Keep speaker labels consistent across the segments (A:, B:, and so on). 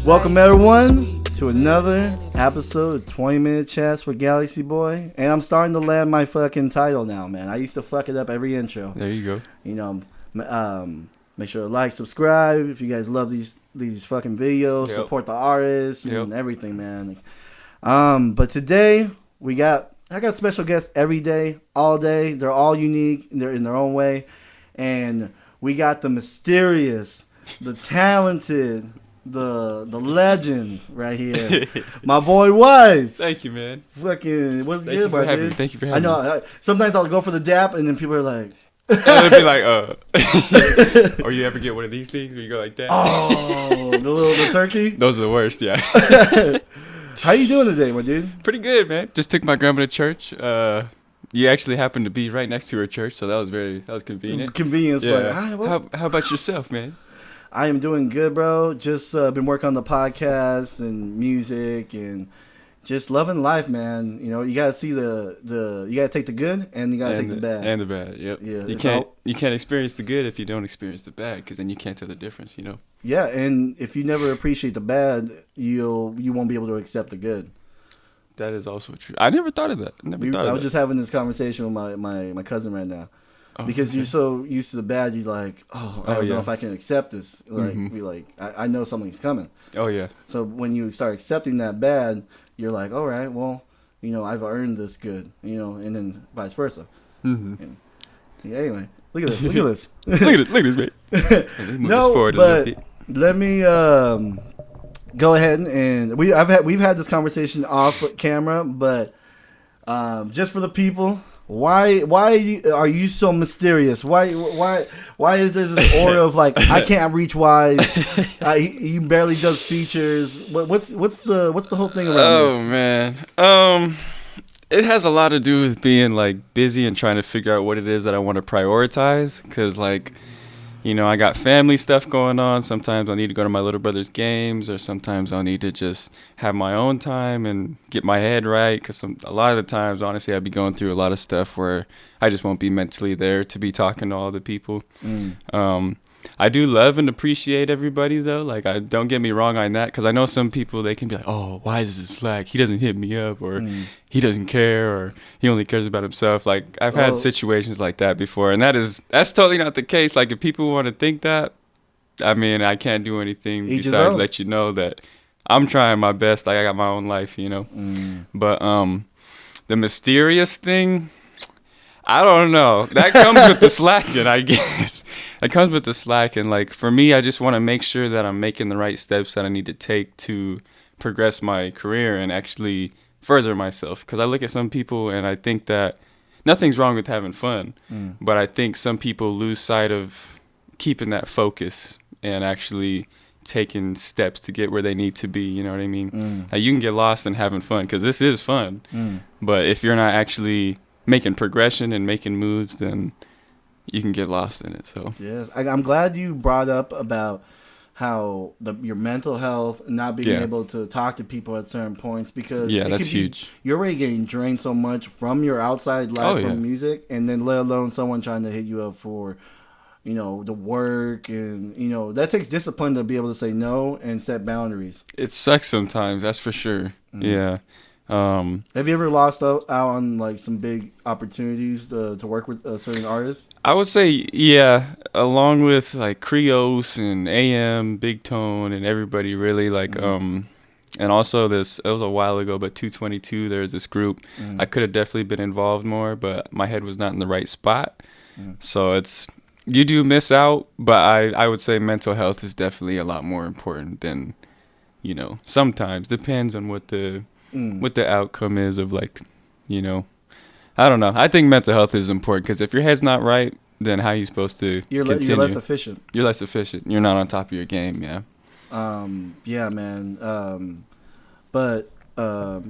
A: Welcome everyone to another episode of 20 Minute Chats with Galaxy Boy. And I'm starting to land my fucking title now, man. I used to fuck it up every intro.
B: There you go.
A: You know, make sure to like, subscribe if you guys love these fucking videos.
B: Yep.
A: Support the artists and everything, man. But today I got special guests every day, all day. They're all unique. They're in their own way. And we got the mysterious, the talented, the legend right here. My boy Wise.
B: Thank you, man.
A: Fucking, what's
B: Thank
A: good,
B: you for
A: my
B: having
A: dude?
B: me. Thank you for having me.
A: I know. Sometimes I'll go for the dap, and then people are like,
B: They'll be like, or you ever get one of these things where you go like that?
A: oh, the turkey?
B: Those are the worst, yeah.
A: How you doing today, my dude?
B: Pretty good, man. Just took my grandma to church. You actually happened to be right next to her church, so that was convenient.
A: Convenience.
B: Yeah.
A: Like,
B: how about yourself, man?
A: I am doing good, bro. Just been working on the podcast and music and just loving life, man. You know, you gotta see you gotta take the good and you gotta take the bad.
B: And the bad, yep.
A: Yeah,
B: You can't experience the good if you don't experience the bad, because then you can't tell the difference, you know.
A: Yeah, and if you never appreciate the bad, you won't be able to accept the good.
B: That is also true. I never thought of that.
A: I was just having this conversation with my cousin right now. Because you're so used to the bad, you're like, I don't know if I can accept this. Like, I know something's coming.
B: Oh yeah.
A: So when you start accepting that bad, you're like, all right, well, you know, I've earned this good, you know, and then vice versa.
B: Mm-hmm.
A: And, yeah, anyway, look at this. Look at this.
B: look at this, mate. Move this forward a little bit.
A: Let me go ahead and we've had this conversation off camera, but just for the people. Why are you so mysterious? Why is there this aura of like I can't reach Wise? He barely does features. What's the whole thing around this?
B: Oh man, it has a lot to do with being like busy and trying to figure out what it is that I want to prioritize. Cause like, you know, I got family stuff going on. Sometimes I need to go to my little brother's games, or sometimes I'll need to just have my own time and get my head right. Because a lot of the times, honestly, I'd be going through a lot of stuff where I just won't be mentally there to be talking to all the people. I do love and appreciate everybody, though. Like, don't get me wrong on that, because I know some people, they can be like, oh, why is this slack? He doesn't hit me up, or he doesn't care, or he only cares about himself. Like, I've had situations like that before, and that's totally not the case. Like, if people want to think that, I mean, I can't do anything besides let you know that I'm trying my best. Like, I got my own life, you know. But the mysterious thing, I don't know. That comes with the slacking, I guess. That comes with the slacking. Like, for me, I just want to make sure that I'm making the right steps that I need to take to progress my career and actually further myself. Because I look at some people and I think that nothing's wrong with having fun. But I think some people lose sight of keeping that focus and actually taking steps to get where they need to be. You know what I mean? Like, you can get lost in having fun, because this is fun. But if you're not actually making progression and making moves, then you can get lost in it. So
A: yes, I'm glad you brought up about how your mental health, not being able to talk to people at certain points, because
B: that's huge.
A: You're already getting drained so much from your outside life from music, and then let alone someone trying to hit you up for, you know, the work, and you know that takes discipline to be able to say no and set boundaries.
B: It sucks sometimes, that's for sure. Yeah.
A: Have you ever lost out on like some big opportunities to work with certain artists?
B: I would say, yeah, along with like Krios and AM, Big Tone, and everybody really like, and also it was a while ago, but 222, there's this group. I could have definitely been involved more, but my head was not in the right spot. So you do miss out, but I would say mental health is definitely a lot more important than, you know, sometimes depends on what the outcome is of, like, you know, I don't know. I think mental health is important, because if your head's not right, then how are you supposed to continue?
A: You're less efficient.
B: You're less efficient. You're not on top of your game, yeah.
A: Yeah, man. But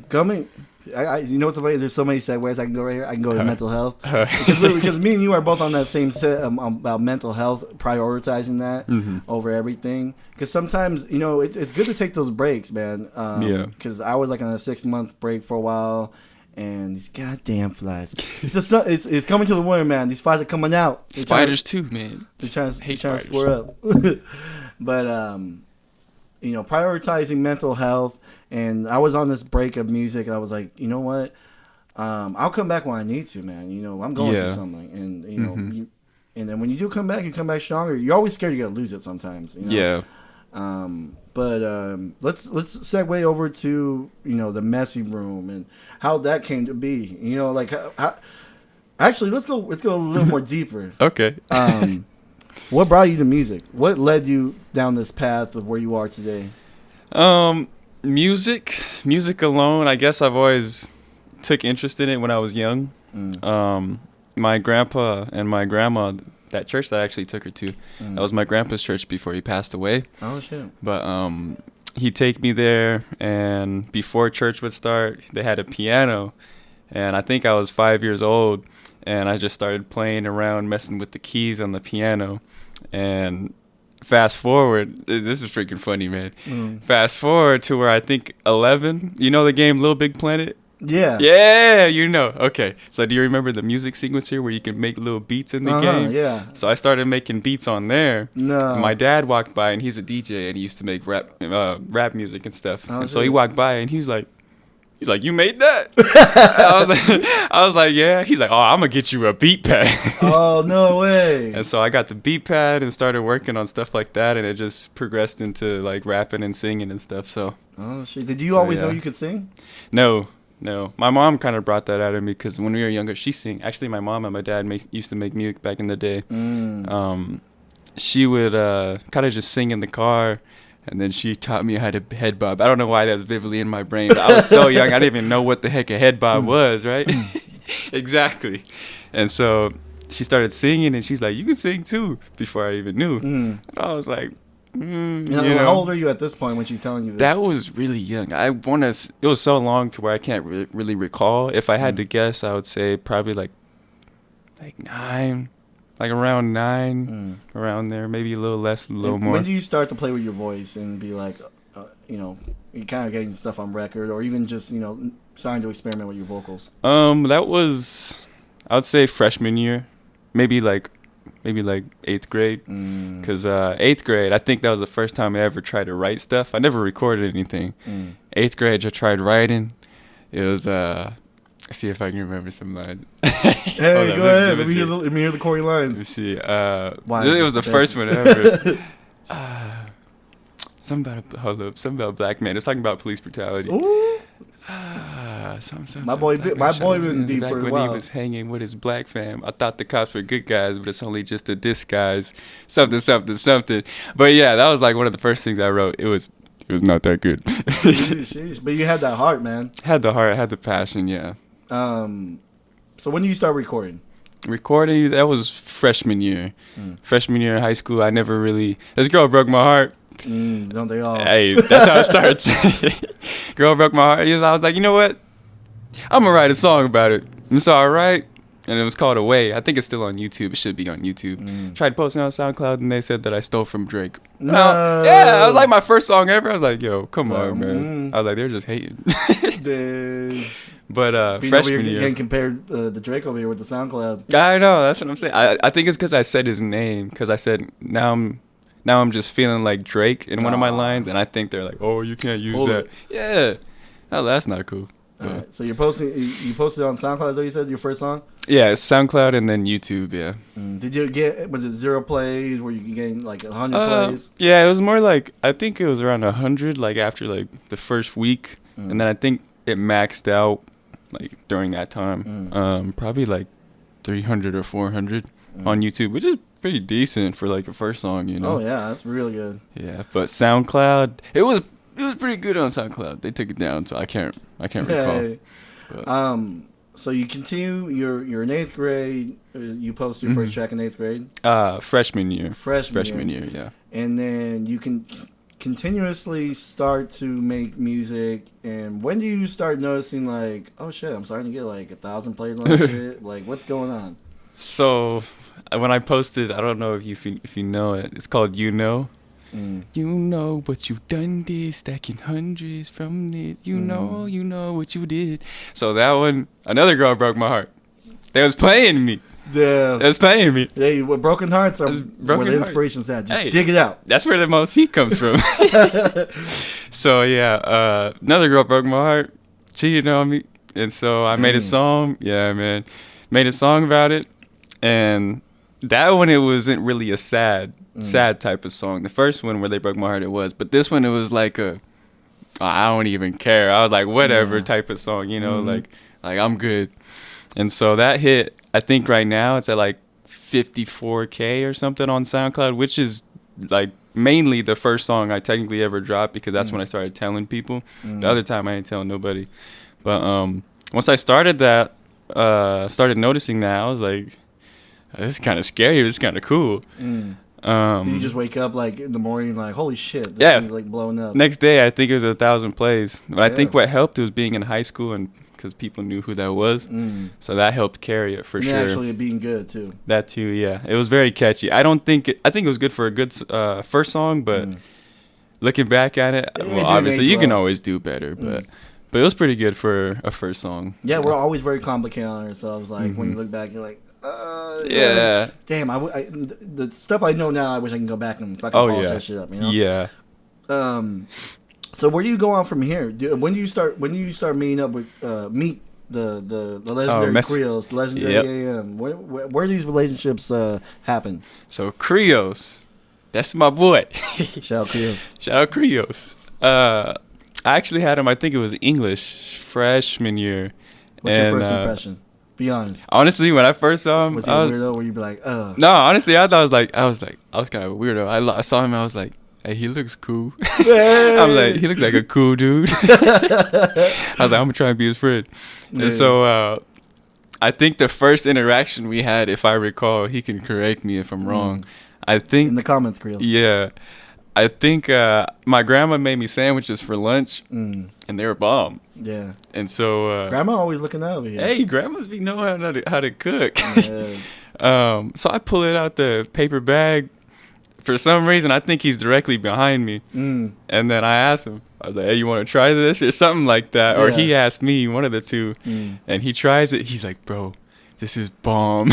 A: coming, you know what's funny? There's so many segues I can go right here. I can go to mental health. Because me and you are both on that same set about mental health, prioritizing that over everything. Because sometimes, you know, it's good to take those breaks, man. Because I was like on a 6-month break for a while, and these goddamn flies. It's coming to the winter, man. These flies are coming out.
B: Spiders too, man.
A: They're trying to square up. But prioritizing mental health. And I was on this break of music. And I was like, you know what? I'll come back when I need to, man. I'm going through something, and and then when you do come back, you come back stronger. You're always scared you're gonna lose it sometimes.
B: Yeah.
A: Let's segue over to the messy room and how that came to be. Actually, let's go a little more deeper.
B: Okay.
A: What brought you to music? What led you down this path of where you are today?
B: Music alone. I guess I've always took interest in it when I was young. My grandpa and my grandma, that church that I actually took her to, that was my grandpa's church before he passed away.
A: Oh shit!
B: But he'd take me there, and before church would start, they had a piano, and I think I was 5 years old, and I just started playing around, messing with the keys on the piano, and fast forward, this is freaking funny, man. Fast forward to where I think 11. You know the game Little Big Planet?
A: Yeah.
B: Yeah, Okay. So do you remember the music sequencer where you can make little beats in the game?
A: Yeah.
B: So I started making beats on there.
A: No.
B: And my dad walked by, and he's a DJ, and he used to make rap music and stuff.
A: Oh,
B: and so he walked by, and he's like, you made that? I was like, yeah. He's like, oh, I'm gonna get you a beat pad.
A: Oh, no way.
B: And so I got the beat pad and started working on stuff like that, and it just progressed into like rapping and singing and stuff. So.
A: Oh shit! Did you always know you could sing?
B: No. My mom kind of brought that out of me because when we were younger, she sang. Actually, my mom and my dad used to make music back in the day. She would kind of just sing in the car, and then she taught me how to head bob. I don't know why that's vividly in my brain, but I was so young, I didn't even know what the heck a head bob was, right? Exactly. And so she started singing, and she's like, you can sing too, before I even knew. And I was like,
A: how old are you at this point when she's telling you this?
B: That was really young. It was so long to where I can't really recall. If I had to guess, I would say probably like 9, like around 9, around there, maybe a little less, a little more.
A: When do you start to play with your voice and be like, you kind of getting stuff on record, or even just starting to experiment with your vocals?
B: That was, I would say freshman year, maybe like 8th grade, because 8th grade, I think that was the first time I ever tried to write stuff. I never recorded anything. 8th grade, I tried writing. It was let's see if I can remember some lines.
A: Hey, go ahead. Let me hear the Corey lines.
B: Let me see. It was the first one ever. Something about a black man. It's talking about police brutality.
A: Ooh. My boy been deep for a while.
B: When he was hanging with his black fam, I thought the cops were good guys, but it's only just a disguise. Something. But yeah, that was like one of the first things I wrote. It was not that good.
A: Sheesh. But you had that heart, man.
B: Had the heart, had the passion, yeah.
A: So when did you start recording?
B: Recording, that was freshman year. Freshman year in high school, I never really... This girl broke my heart.
A: Don't they all?
B: Hey, that's how it starts. Girl broke my heart. I was like, you know what? I'm going to write a song about it. It's all right. And it was called Away. I think it's still on YouTube. It should be on YouTube. Tried posting on SoundCloud, and they said that I stole from Drake.
A: No.
B: Yeah, it was like my first song ever. I was like, yo, come on, man. I was like, they're just hating. But freshman year.
A: Getting compared the Drake over here with the SoundCloud.
B: I know. That's what I'm saying. I think it's because I said his name. Because I said, now I'm just feeling like Drake in one of my lines. And I think they're like, oh, you can't use that. Yeah. No, that's not cool.
A: All right. So you posted on SoundCloud, is that what you said, your first song?
B: Yeah, it's SoundCloud and then YouTube, yeah.
A: Did you was it 0 plays? Were you getting like 100 plays?
B: Yeah, it was more like, I think it was around 100, like after like the first week. And then I think it maxed out like during that time. Probably like 300 or 400 on YouTube, which is pretty decent for like a first song, you know?
A: Oh, yeah, that's really good.
B: Yeah, but SoundCloud, it was pretty good on SoundCloud. They took it down, so I can't recall.
A: So you continue. You're in 8th grade. You post your first track in 8th grade.
B: Freshman year.
A: Freshman
B: year, yeah.
A: And then you can continuously start to make music. And when do you start noticing like, oh shit, I'm starting to get like 1,000 plays on this shit? Like, what's going on?
B: So when I posted, I don't know if you know it. It's called You Know. You know what you done did, stacking hundreds from this. You know what you did. So that one, another girl broke my heart. They was playing me.
A: Yeah.
B: That's paying me.
A: Hey, what broken hearts are
B: Broken
A: where the
B: hearts.
A: inspiration's at. Just
B: Hey.
A: dig it out.
B: That's where the most heat comes from. So yeah, another girl broke my heart, cheated on me, and so I made a song. Yeah, man, made a song about it, and that one it wasn't really a sad type of song. The first one where they broke my heart, it was, but this one it was like I don't even care. I was like whatever type of song, you know, like I'm good, and so that hit. I think right now it's at like 54K or something on SoundCloud, which is like mainly the first song I technically ever dropped because that's when I started telling people. The other time I ain't telling nobody. But once I started that, started noticing that, I was like, this is kind of scary. This is kind of cool.
A: Did you just wake up like in the morning like, holy shit, this thing's like blowing up?
B: Next day, I think it was 1,000 plays. But I think what helped was being in high school and because people knew who that was. So that helped carry it for sure.
A: Actually it being good too.
B: That too, yeah. It was very catchy. I think it was good for a good first song, but looking back at it, well, obviously you can always do better, but it was pretty good for a first song.
A: Yeah, we're always very complicated on ourselves. Like when you look back, you're like,
B: yeah.
A: Damn, the stuff I know now, I wish I can go back and fucking polish that shit up. You know?
B: Yeah.
A: So where do you go on from here? When do you start meeting up with meet the legendary Creoles, the legendary AM? Where do these relationships happen?
B: So Creoles, that's my boy.
A: Shout out Creoles.
B: Shout out Creoles. I actually had him. I think it was English freshman year.
A: What's your first impression? Be honest.
B: Honestly, when I first saw him,
A: was he a weirdo? Where you be like,
B: No, honestly, I was kind of a weirdo. I saw him. I was like, hey, he looks cool. I'm like, he looks like a cool dude. I was like, I'm gonna try and be his friend. Yeah. And so I think the first interaction we had, if I recall, he can correct me if I'm wrong. I think
A: in the comments, Creoles.
B: Yeah. I think my grandma made me sandwiches for lunch, and they were bomb.
A: Yeah.
B: And so
A: grandma always looking out over here.
B: Hey, grandmas be knowing how to cook. Yeah. So I pull it out the paper bag. For some reason, I think he's directly behind me. And then I asked him, I was like, hey, you want to try this? Or something like that. Yeah. Or he asked me, one of the two. And he tries it. He's like, bro, this is bomb.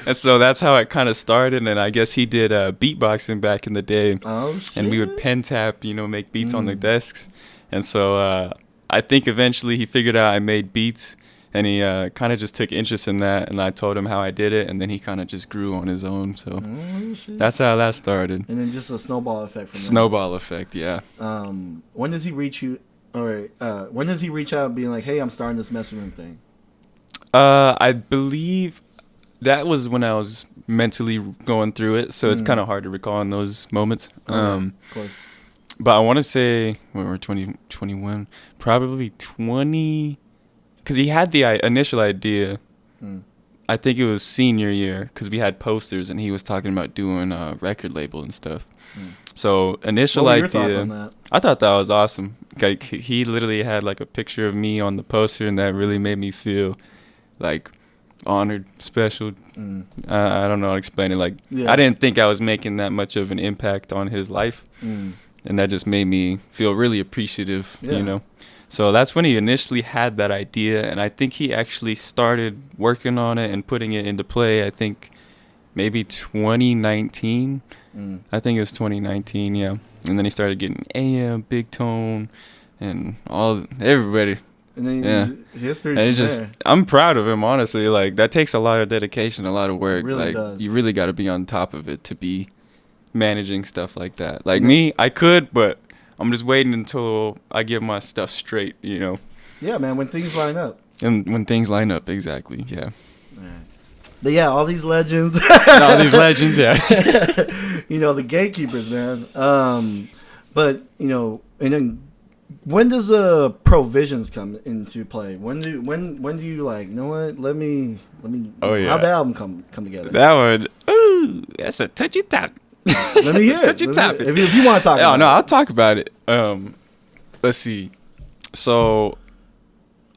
B: And so that's how it kind of started. And I guess he did beatboxing back in the day.
A: Oh, shit.
B: And we would pen tap, make beats on the desks. And so I think eventually he figured out I made beats. And he kind of just took interest in that, and I told him how I did it, and then he kind of just grew on his own. So that's how that started.
A: And then just a snowball effect from
B: Snowball effect, yeah.
A: When does he reach you, or when does he reach out being like, hey, I'm starting this messing room thing?
B: I believe that was when I was mentally going through it, so it's kind of hard to recall in those moments.
A: Of course.
B: But I want to say, when we're 21, probably 20... Because he had the initial idea, I think it was senior year, because we had posters, and he was talking about doing a record label and stuff. So initial idea, your thoughts on that? I thought that was awesome. Like he literally had like a picture of me on the poster, and that really made me feel like honored, special. I don't know how to explain it. Like I didn't think I was making that much of an impact on his life, and that just made me feel really appreciative. So that's when he initially had that idea, and I think he actually started working on it and putting it into play, I think maybe 2019. I think it was 2019, yeah. And then he started getting AM, Big Tone, and everybody.
A: And then history.
B: And it's I'm proud of him, honestly. Like, that takes a lot of dedication, a lot of work. It really does. You really got to be on top of it to be managing stuff like that. Like me, I could, but I'm just waiting until I get my stuff straight,
A: Yeah, man, when things line up.
B: And when things line up, exactly, yeah.
A: But yeah, all these legends.
B: Yeah.
A: The gatekeepers, man. But, and then when does Provisions come into play? When do you like, you know what, let me how'd the album come together?
B: That one, ooh, that's a touchy topic.
A: Let me hear it.
B: Touchy topic.
A: If you want to talk about it.
B: No, I'll talk about it. Let's see. So,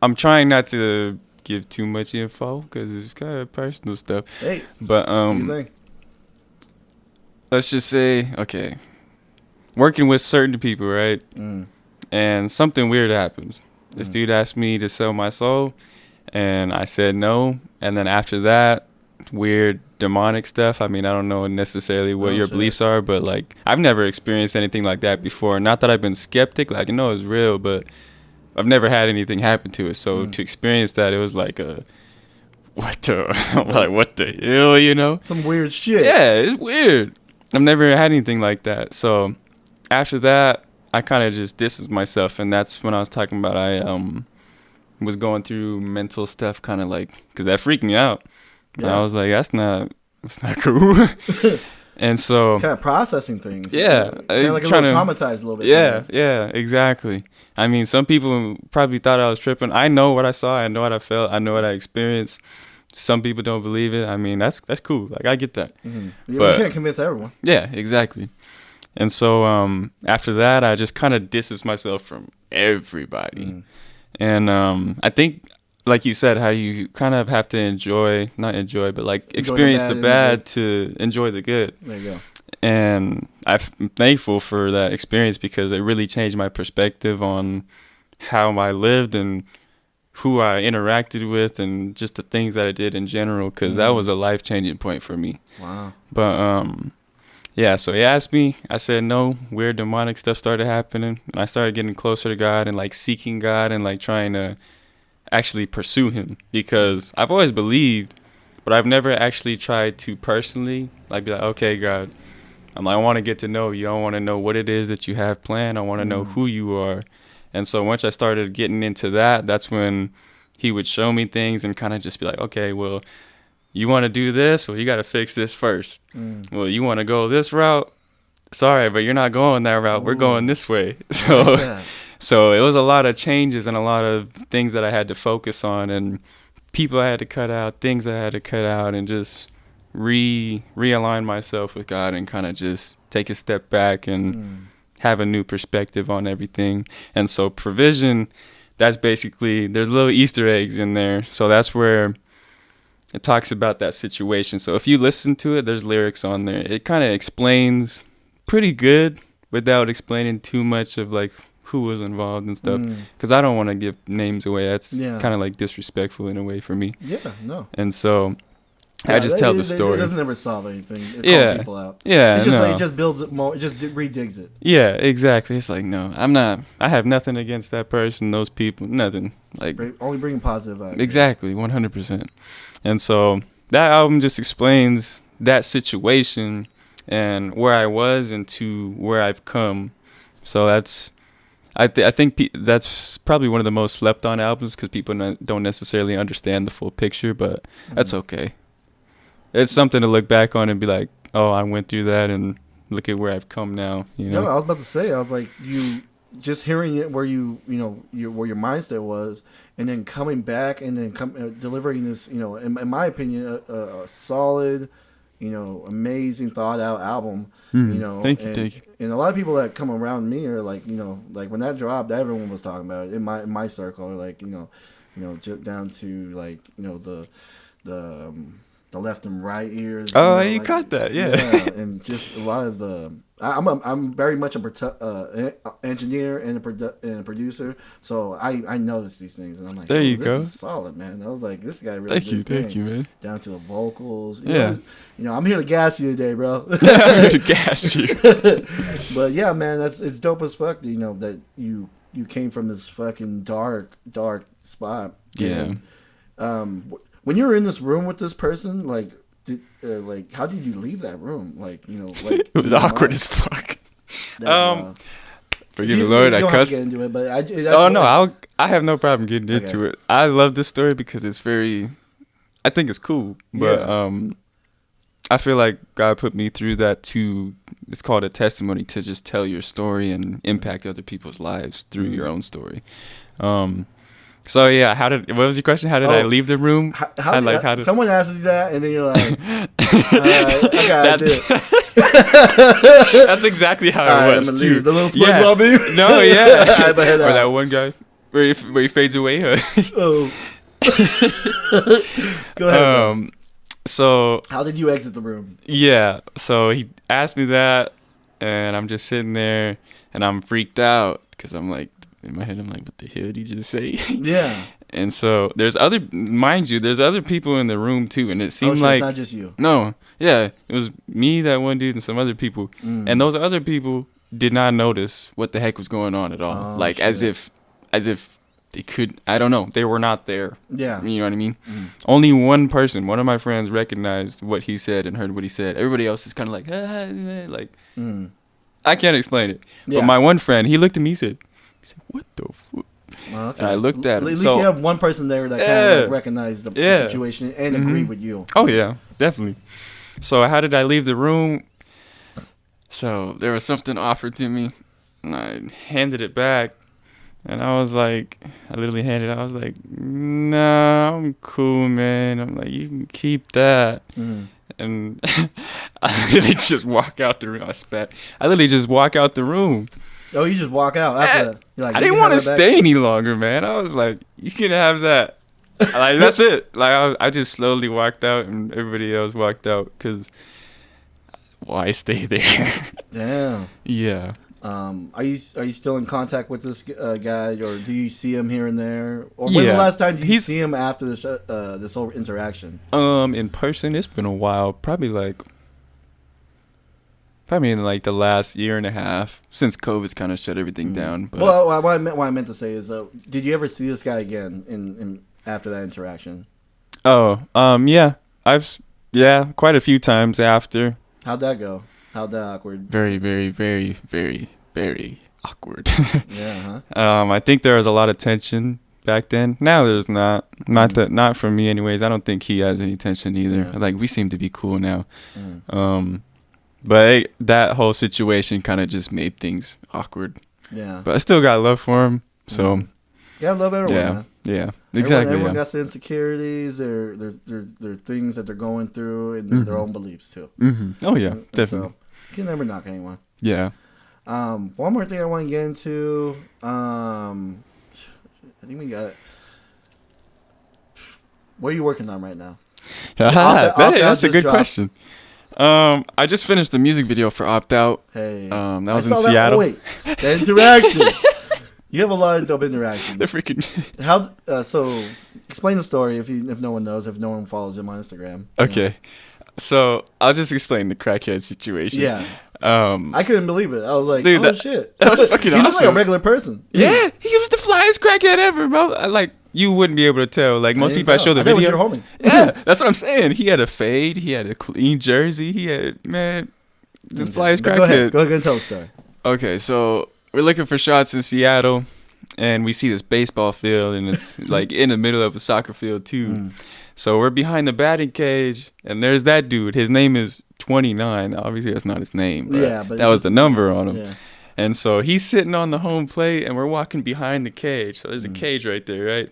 B: I'm trying not to give too much info because it's kind of personal stuff.
A: Hey,
B: but
A: what do you think?
B: Let's just say, okay, working with certain people, right? And something weird happens. This dude asked me to sell my soul, And I said no. And then after that, weird demonic stuff. I mean, I don't know necessarily what your beliefs are, but like I've never experienced anything like that before. Not that I've been skeptic, like I know it's real, but I've never had anything happen to it. So to experience that, it was like a what the like what the hell, you know?
A: Some weird shit.
B: Yeah, it's weird. I've never had anything like that. So after that, I kind of just distanced myself, and that's when I was talking about I was going through mental stuff, kind of like because that freaked me out. Yeah. And I was like, that's not cool. And so
A: kind of processing things.
B: Yeah,
A: kind of like trying to traumatized a little bit.
B: Yeah, exactly. I mean, some people probably thought I was tripping. I know what I saw. I know what I felt. I know what I experienced. Some people don't believe it. I mean, that's cool. Like I get that.
A: Mm-hmm. But you can't convince everyone.
B: Yeah, exactly. And so after that, I just kind of distanced myself from everybody. And I think, like you said, how you kind of have to not enjoy, but like experience the bad to enjoy the good.
A: There you go.
B: And I'm thankful for that experience because it really changed my perspective on how I lived and who I interacted with and just the things that I did in general, because that was a life-changing point for me.
A: Wow.
B: But yeah, so he asked me, I said no. Weird demonic stuff started happening, and I started getting closer to God and like seeking God and like trying to actually pursue him, because I've always believed, but I've never actually tried to personally like be like, okay, God, I want to get to know you. I want to know what it is that you have planned. I want to know who you are. And so once I started getting into that, that's when he would show me things and kind of just be like, okay, well, you want to do this? Well, you got to fix this first. Well, you want to go this route? Sorry, but you're not going that route. We're going this way. So it was a lot of changes and a lot of things that I had to focus on, and people I had to cut out, things I had to cut out, and just realign myself with God and kind of just take a step back and have a new perspective on everything. And so provision, that's basically, there's little Easter eggs in there. So that's where it talks about that situation. So if you listen to it, there's lyrics on there. It kind of explains pretty good without explaining too much of like who was involved and stuff, because I don't want to give names away. That's kind of like disrespectful in a way for me.
A: Yeah, no.
B: And so I just tell the story.
A: It doesn't ever solve anything. Call people out.
B: Yeah,
A: it's just like, it just builds it more. It just redigs it.
B: Yeah, exactly. It's like, no, I have nothing against that person, those people, nothing. Like
A: only bringing positive vibes.
B: Exactly, 100%. And so that album just explains that situation and where I was and to where I've come. So that's, I think that's probably one of the most slept on albums, because people don't necessarily understand the full picture, but that's okay. It's something to look back on and be like, oh, I went through that and look at where I've come now. You know,
A: I was about to say, I was like, you just hearing it where where your mindset was, and then coming back and then delivering this, in my opinion, a solid, amazing thought out album.
B: Thank you.
A: And a lot of people that come around me are like, like when that dropped, everyone was talking about it in my circle, like, down to like, the left and right ears.
B: Oh, you caught that, yeah.
A: And just a lot of the. I'm very much a engineer and a producer, so I notice these things, and I'm like,
B: there you
A: this
B: go.
A: is solid, man. I was like, this guy really.
B: Thank you, man.
A: Down to the vocals.
B: Yeah.
A: I'm here to gas you today, bro.
B: I'm here to gas you.
A: But yeah, man, it's dope as fuck. That you came from this fucking dark spot.
B: Yeah.
A: When you were in this room with this person, like, how did you leave that room? Like, like
B: it was awkward as fuck. Forgive me, Lord, I cussed.
A: Get into it, but
B: I have no problem getting into it. I love this story because it's I think it's cool, but I feel like God put me through that it's called a testimony, to just tell your story and impact other people's lives through your own story. So yeah, what was your question? How did I leave the room?
A: Someone asks you that, and then you're like,
B: that's exactly how it was too.
A: The little SpongeBob meme.
B: No, yeah. Or that one guy where he fades away.
A: Oh. Go ahead.
B: So
A: how did you exit the room?
B: Yeah. So he asked me that, and I'm just sitting there, and I'm freaked out because I'm like. In my head, I'm like, what the hell did you just say?
A: Yeah.
B: And so there's other people in the room too, and it seemed like
A: it's not just you.
B: No, yeah, it was me, that one dude, and some other people, and those other people did not notice what the heck was going on at all. Like as if they could. I don't know. They were not there.
A: Yeah,
B: you know what I mean. Only one person, one of my friends, recognized what he said and heard what he said. Everybody else is kind of like, I can't explain it. Yeah. But my one friend, he looked at me, he said, "What the fuck?" Okay. And I looked at him.
A: At least you have one person there that kind of like recognized the situation and agreed with you.
B: Oh, yeah, definitely. So how did I leave the room? So there was something offered to me, and I handed it back. And I was like, I was like, nah, I'm cool, man. I'm like, you can keep that. And I literally just walk out the room. I literally just walk out the room.
A: Oh, you just walk out after that. You're like,
B: I didn't want to stay any longer, man. I was like, you can have that. Like, that's it. Like, I just slowly walked out, and everybody else walked out because why stay there?
A: Damn.
B: Yeah.
A: Are you still in contact with this guy, or do you see him here and there? Or when's the last time you see him after this whole interaction?
B: In person, it's been a while. Probably in like the last year and a half since COVID's kind of shut everything down. But
A: well, what I meant to say is, did you ever see this guy again in after that interaction?
B: Oh, yeah, quite a few times after.
A: How'd that go? How'd that awkward?
B: Very, very, very, very, very awkward.
A: Yeah.
B: I think there was a lot of tension back then. Now there's not. Not for me, anyways. I don't think he has any tension either. Yeah. Like, we seem to be cool now. But that whole situation kind of just made things awkward. Yeah. But I still got love for him. So.
A: Yeah, love everyone. Man.
B: Yeah. Exactly.
A: Everyone got their insecurities, their things that they're going through, and their own beliefs too.
B: Oh yeah, definitely.
A: So, you can never knock anyone.
B: Yeah.
A: One more thing I want to get into. I think we got it. What are you working on right now?
B: That's a good question. I just finished the music video for Opt Out.
A: Hey.
B: That was in Seattle.
A: Oh, wait, the interaction. You have a lot of dope interactions.
B: They're freaking.
A: So explain the story if no one knows, if no one follows him on Instagram.
B: Okay. So I'll just explain the crackhead situation.
A: Yeah. I couldn't believe it. I was like, dude, shit.
B: That was fucking awesome.
A: He looks like a regular person.
B: Yeah, he was the flyest crackhead ever, bro. Like, you wouldn't be able to tell. Like, most people I show the video.
A: That was your homie.
B: Yeah, that's what I'm saying. He had a fade. He had a clean jersey. He had, man, the flyest crackhead.
A: Go ahead and tell the story.
B: Okay, so we're looking for shots in Seattle, and we see this baseball field, and it's like in the middle of a soccer field too. So we're behind the batting cage, and there's that dude. His name is 29. Obviously, that's not his name. But that was the number on him. Yeah. And so he's sitting on the home plate, and we're walking behind the cage. So there's a cage right there, right?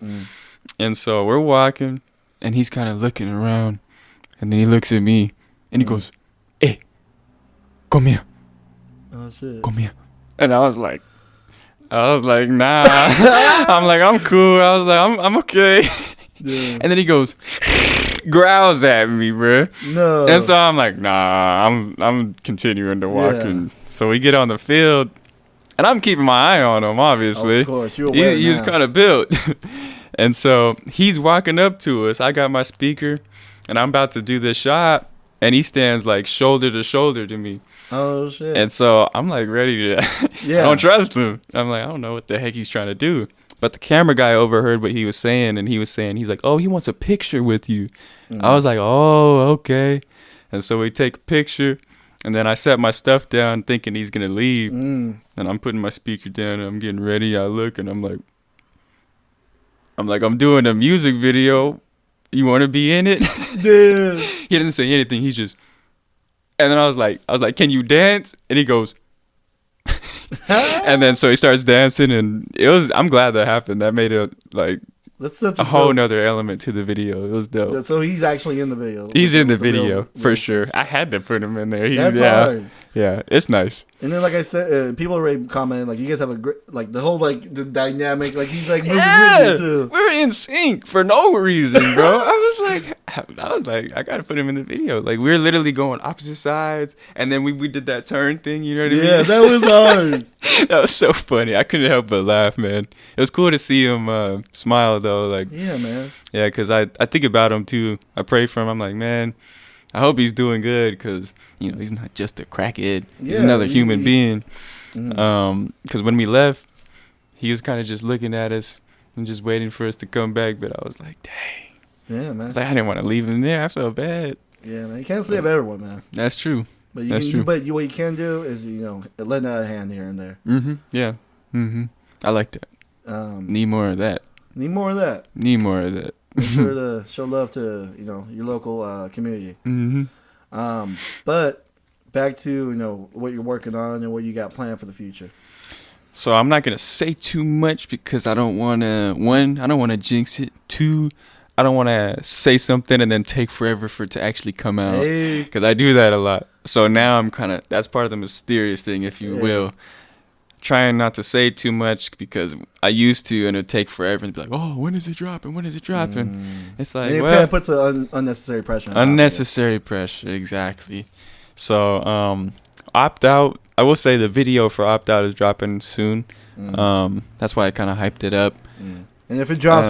B: And so we're walking, and he's kind of looking around, and then he looks at me, and he goes, "Hey, come here."
A: Oh shit.
B: Come here. And I was like, nah. I'm like, I'm cool. I was like, I'm okay. Yeah. And then he growls at me, bro.
A: No.
B: And so I'm like, nah, I'm continuing to walk. Yeah. And so we get on the field, and I'm keeping my eye on him, obviously.
A: Of course, you're aware.
B: He was kind of built. And so he's walking up to us. I got my speaker, and I'm about to do this shot, and he stands like shoulder to shoulder to me.
A: Oh shit.
B: And so I'm like ready to I don't trust him. I'm like, I don't know what the heck he's trying to do. But the camera guy overheard what he was saying, and he's like, "Oh, he wants a picture with you." I was like, "Oh, okay." And so we take a picture, and then I set my stuff down thinking he's gonna leave. And I'm putting my speaker down, and I'm getting ready. I look, and I'm doing a music video. You want to be in it?
A: Dude.
B: He doesn't say anything. He's just. And then I was like, "Can you dance?" And he goes. And then so he starts dancing, and I'm glad that happened. That made it like
A: that's such
B: a whole nother element to the video. It was dope.
A: So he's actually in the video.
B: He's in the video for sure. I had to put him in there.
A: That's hard.
B: Yeah, it's nice.
A: And then, like I said, people already commented, like, you guys have a great, like, the whole, like, the dynamic, like, he's, like, moving with you, too.
B: We're in sync for no reason, bro. I was like, I gotta put him in the video. Like, we're literally going opposite sides, and then we did that turn thing, you know what I mean?
A: Yeah, that was hard.
B: That was so funny. I couldn't help but laugh, man. It was cool to see him smile though. Like,
A: Yeah, man.
B: yeah, because I think about him too. I pray for him. I'm like, man, I hope he's doing good because he's not just a crackhead. He's another human being. Because when we left, he was kind of just looking at us and just waiting for us to come back. But I was like, dang.
A: Yeah, man.
B: It's like I didn't want to leave him there. I felt bad.
A: Yeah, man. You can't save everyone, man.
B: That's true.
A: But you
B: That's
A: can,
B: true.
A: But what you can do is lend a hand here and there.
B: Yeah. I like that. Need more of that.
A: Need more of that.
B: Need more of that.
A: Make sure to show love to your local community. But back to what you're working on and what you got planned for the future.
B: So I'm not gonna say too much because I don't wanna. One, I don't wanna jinx it. Two, I don't wanna say something and then take forever for it to actually come out. Because I do that a lot. So now I'm that's part of the mysterious thing, if you will. Trying not to say too much because I used to, and it'd take forever and be like, oh, when is it dropping? When is it dropping? It's like,
A: and it puts unnecessary pressure.
B: Unnecessary pressure, exactly. So, Opt Out. I will say the video for Opt Out is dropping soon. That's why I kind of hyped it up.
A: And if it drops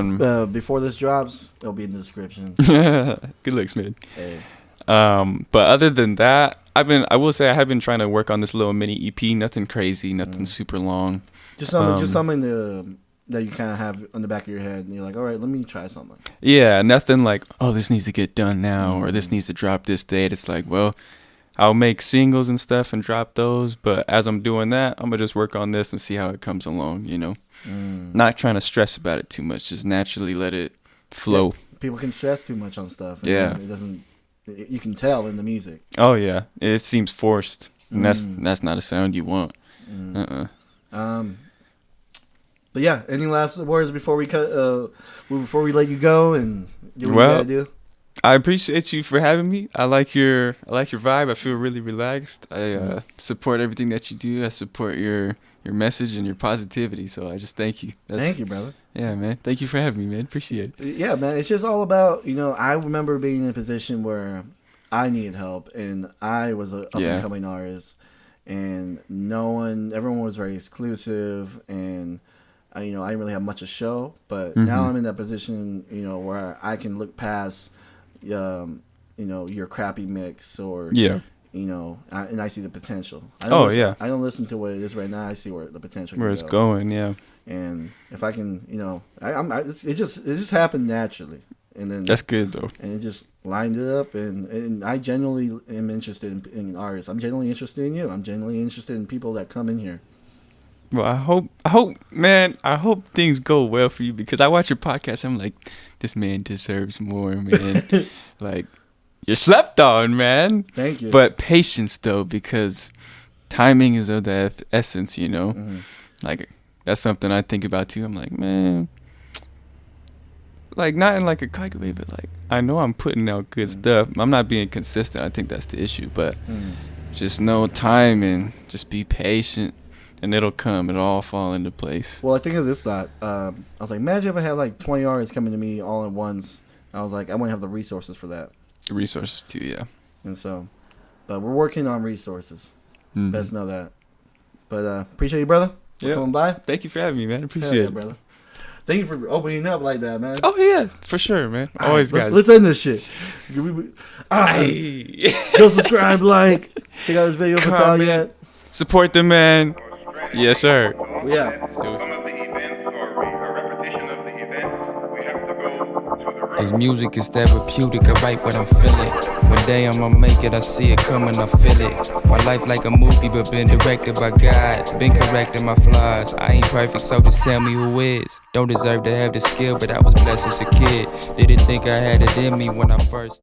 A: before this drops, it'll be in the description.
B: Good looks, man. Hey. But other than that, I will say I have been trying to work on this little mini EP. Nothing crazy, nothing super long.
A: Just something that you kind of have on the back of your head, and you're like, all right, let me try something.
B: Yeah, nothing like, oh, this needs to get done now, or this needs to drop this date. It's like, well, I'll make singles and stuff and drop those, but as I'm doing that, I'm gonna just work on this and see how it comes along. Not trying to stress about it too much, just naturally let it flow.
A: Yeah, people can stress too much on stuff.
B: Yeah,
A: it doesn't. You can tell in the music.
B: Oh yeah, it seems forced, and that's not a sound you want.
A: But yeah, any last words before we let you go and do what you gotta do?
B: I appreciate you for having me. I like your vibe. I feel really relaxed. I support everything that you do. I support your message and your positivity. So I just thank you.
A: Thank you, brother.
B: Yeah, man. Thank you for having me, man. Appreciate it.
A: Yeah, man. It's just all about, I remember being in a position where I needed help and I was an up-and-coming artist, and everyone was very exclusive, and I didn't really have much to show. But now I'm in that position, where I can look past, your crappy mix or and I see the potential. I don't listen to what it is right now. I see where the potential.
B: Where it's going, yeah.
A: And if I can, it just happened naturally, and then
B: that's good though.
A: And it just lined it up, and I genuinely am interested in artists. I'm genuinely interested in you. I'm genuinely interested in people that come in here.
B: Well, I hope, man. I hope things go well for you because I watch your podcast. I'm like, this man deserves more, man. Like, you're slept on, man.
A: Thank you.
B: But patience, though, because timing is of the essence, Like, that's something I think about, too. I'm like, man. Like, not in like a cocky way, but like, I know I'm putting out good stuff. I'm not being consistent. I think that's the issue. But just know timing. Just be patient. And it'll come. It'll all fall into place.
A: Well, I think of this thought. I was like, imagine if I had like 20 artists coming to me all at once. I was like, I wouldn't have the resources for that.
B: Resources too, yeah.
A: And so, but we're working on resources. Best know that. But appreciate you, brother, for coming by.
B: Thank you for having me, man. Appreciate it,
A: brother. Thank you for opening up like that, man.
B: Oh yeah, for sure, man. Always got it.
A: Let's end this shit. Go subscribe, like, check out this video if it's out yet.
B: Support the man. Yes, sir.
A: Yeah.
C: This music is therapeutic, I write what I'm feeling. One day I'ma make it, I see it coming, I feel it. My life like a movie, but been directed by God. Been correcting my flaws, I ain't perfect, so just tell me who is. Don't deserve to have the skill, but I was blessed as a kid. Didn't think I had it in me when I first